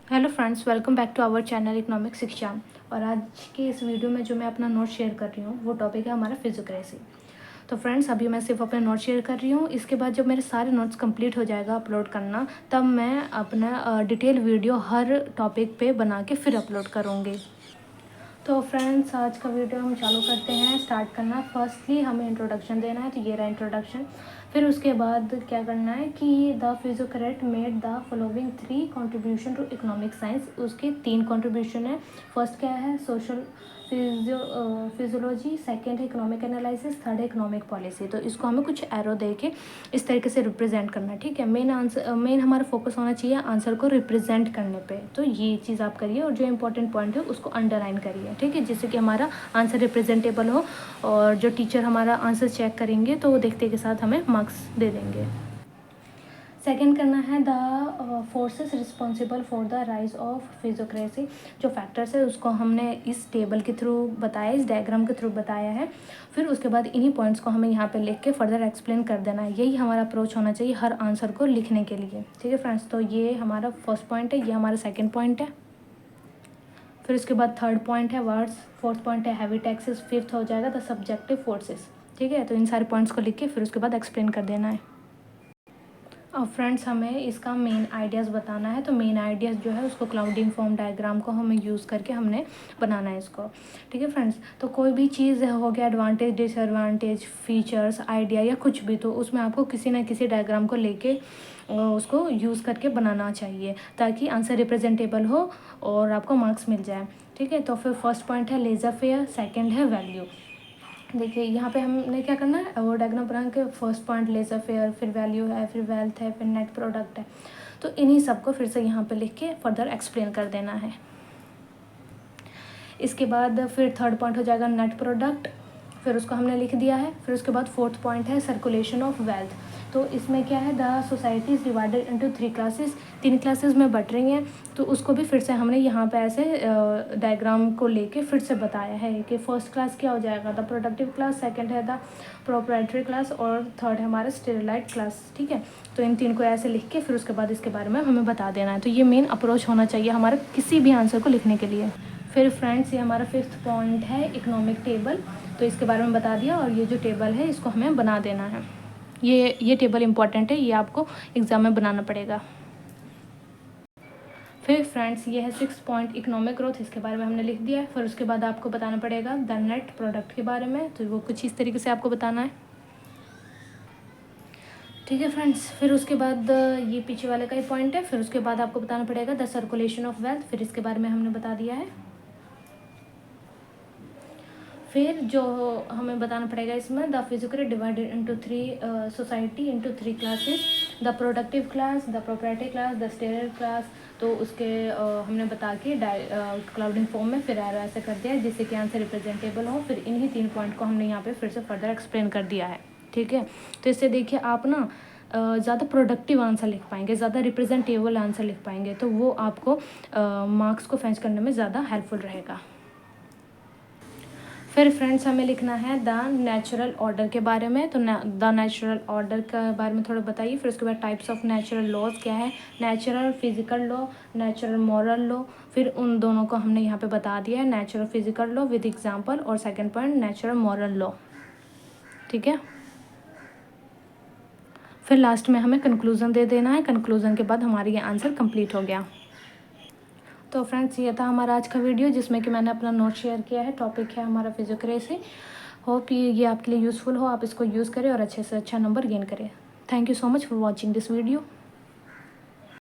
Hello friends, welcome back to our channel economic Shiksha. और आज के इस वीडियो में जो मैं अपना नोट शेयर कर रही हूँ वो टॉपिक है हमारा फिजियोक्रेसी। तो फ्रेंड्स, अभी मैं सिर्फ अपने नोट शेयर कर रही हूँ। इसके बाद जब मेरे सारे नोट्स कंप्लीट हो जाएगा अपलोड करना, तब मैं अपना डिटेल वीडियो हर टॉपिक पे बना के फिर अपलोड करूँगी। तो फ्रेंड्स, आज का वीडियो हम चालू करते हैं। स्टार्ट करना, फर्स्टली हमें इंट्रोडक्शन देना है, तो ये रहा इंट्रोडक्शन। फिर उसके बाद क्या करना है कि the physiocrat made the following 3 contribution to economic science. उसके 3 कंट्रीब्यूशन है। फर्स्ट क्या है, सोशल फिजियोलॉजी, सेकेंड है इकोनॉमिक एनालिसिस, थर्ड है इकोनॉमिक पॉलिसी। तो इसको हमें कुछ एरो दे के इस तरीके से रिप्रेजेंट करना है, ठीक है। मेन हमारा फोकस होना चाहिए आंसर को रिप्रेजेंट करने पे। तो ये चीज़ आप करिए और जो इंपॉर्टेंट पॉइंट है उसको अंडरलाइन करिए, ठीक है, जिससे कि हमारा आंसर रिप्रेजेंटेबल हो और जो टीचर हमारा आंसर चेक करेंगे तो वो देखते के साथ हमें मार्क्स दे देंगे। सेकेंड करना है the forces responsible for the rise of physiocracy. जो फैक्टर्स है उसको हमने इस टेबल के थ्रू बताया, इस डायग्राम के थ्रू बताया है। फिर उसके बाद इन्हीं पॉइंट्स को हमें यहाँ पे लिख के फर्दर एक्सप्लेन कर देना है। यही हमारा अप्रोच होना चाहिए हर आंसर को लिखने के लिए, ठीक है फ्रेंड्स। तो ये हमारा फर्स्ट पॉइंट है, ये हमारा सेकेंड पॉइंट है। फिर उसके बाद थर्ड पॉइंट है वर्ड्स, फोर्थ पॉइंट है हैवी टैक्सेस, फिफ्थ हो जाएगा द सब्जेक्टिव फोर्सेस, ठीक है। तो इन सारे पॉइंट्स को लिख के फिर उसके बाद एक्सप्लेन कर देना है। अब फ्रेंड्स, हमें इसका मेन आइडियाज़ बताना है। तो मेन आइडियाज़ जो है उसको क्लाउडिंग फॉर्म डायग्राम को हमें यूज़ करके हमने बनाना है इसको, ठीक है फ्रेंड्स। तो कोई भी चीज़ हो गया एडवांटेज, डिसएडवांटेज, फीचर्स, आइडिया या कुछ भी, तो उसमें आपको किसी ना किसी डायग्राम को लेके उसको यूज़ करके बनाना चाहिए ताकि आंसर रिप्रेजेंटेबल हो और आपको मार्क्स मिल जाए, ठीक है। तो फिर फर्स्ट पॉइंट है लेजर फेयर, सेकेंड है वैल्यू। देखिए यहाँ पे हमने क्या करना है, वो डायग्राम बना के फर्स्ट पॉइंट लेजर फेयर, फिर वैल्यू है, फिर वेल्थ है, फिर नेट प्रोडक्ट है। तो इन्हीं सबको फिर से यहाँ पे लिख के फर्दर एक्सप्लेन कर देना है। इसके बाद फिर थर्ड पॉइंट हो जाएगा नेट प्रोडक्ट, फिर उसको हमने लिख दिया है। फिर उसके बाद फोर्थ पॉइंट है सर्कुलेशन ऑफ वेल्थ। तो इसमें क्या है, the society is divided into 3 classes, 3 classes में बट रही हैं। तो उसको भी फिर से हमने यहाँ पे ऐसे डायग्राम को लेके फिर से बताया है कि फर्स्ट क्लास क्या हो जाएगा, द प्रोडक्टिव क्लास, सेकंड है द प्रोप्राइटरी क्लास और थर्ड है हमारा स्टेरिलाइट क्लास, ठीक है। तो इन 3 को ऐसे लिख के फिर उसके बाद इसके बारे में हमें बता देना है। तो ये मेन अप्रोच होना चाहिए हमारे किसी भी आंसर को लिखने के लिए। फिर फ्रेंड्स, ये हमारा फिफ्थ पॉइंट है इकोनॉमिक टेबल। तो इसके बारे में बता दिया और ये जो टेबल है इसको हमें बना देना है। ये टेबल इम्पॉर्टेंट है, ये आपको एग्ज़ाम में बनाना पड़ेगा। फिर फ्रेंड्स, ये है सिक्स पॉइंट इकोनॉमिक ग्रोथ, इसके बारे में हमने लिख दिया है। फिर उसके बाद आपको बताना पड़ेगा द नेट प्रोडक्ट के बारे में, तो वो कुछ इस तरीके से आपको बताना है, ठीक है फ्रेंड्स। फिर उसके बाद ये पीछे वाले का ही पॉइंट है। फिर उसके बाद आपको बताना पड़ेगा द सर्कुलेशन ऑफ वेल्थ, फिर इसके बारे में हमने बता दिया है। फिर जो हमें बताना पड़ेगा इसमें the physically divided into 3 society into 3 classes, the productive class, the proprietary class, the स्टेरर class. तो उसके हमने बता के क्लाउडिंग फॉर्म में फिर एरो ऐसे कर दिया है जिससे कि आंसर रिप्रेजेंटेबल हो। फिर इन्हीं 3 पॉइंट को हमने यहाँ पे फिर से फर्दर एक्सप्लेन कर दिया है, ठीक है। तो इससे देखिए आप ना ज़्यादा प्रोडक्टिव आंसर लिख पाएंगे, ज़्यादा रिप्रेजेंटेबल आंसर लिख पाएंगे, तो वो आपको मार्क्स को फेंच करने में ज़्यादा हेल्पफुल रहेगा। फिर फ्रेंड्स, हमें लिखना है द नेचुरल ऑर्डर के बारे में। तो द नेचुरल ऑर्डर के बारे में थोड़ा बताइए। फिर उसके बाद टाइप्स ऑफ नेचुरल लॉज क्या है, natural physical law, natural moral law. फिर उन दोनों को हमने यहाँ पे बता दिया है, natural physical law with example और second point natural moral law, ठीक है। फिर लास्ट में हमें कंक्लूजन दे देना है। कंक्लूजन के बाद हमारी ये आंसर कंप्लीट हो गया। तो फ्रेंड्स, ये था हमारा आज का वीडियो जिसमें कि मैंने अपना नोट शेयर किया है। टॉपिक है हमारा फिजियोक्रेसी। होप ये आपके लिए यूज़फुल हो, आप इसको यूज़ करें और अच्छे से अच्छा नंबर गेन करें। Thank you so much for watching this video.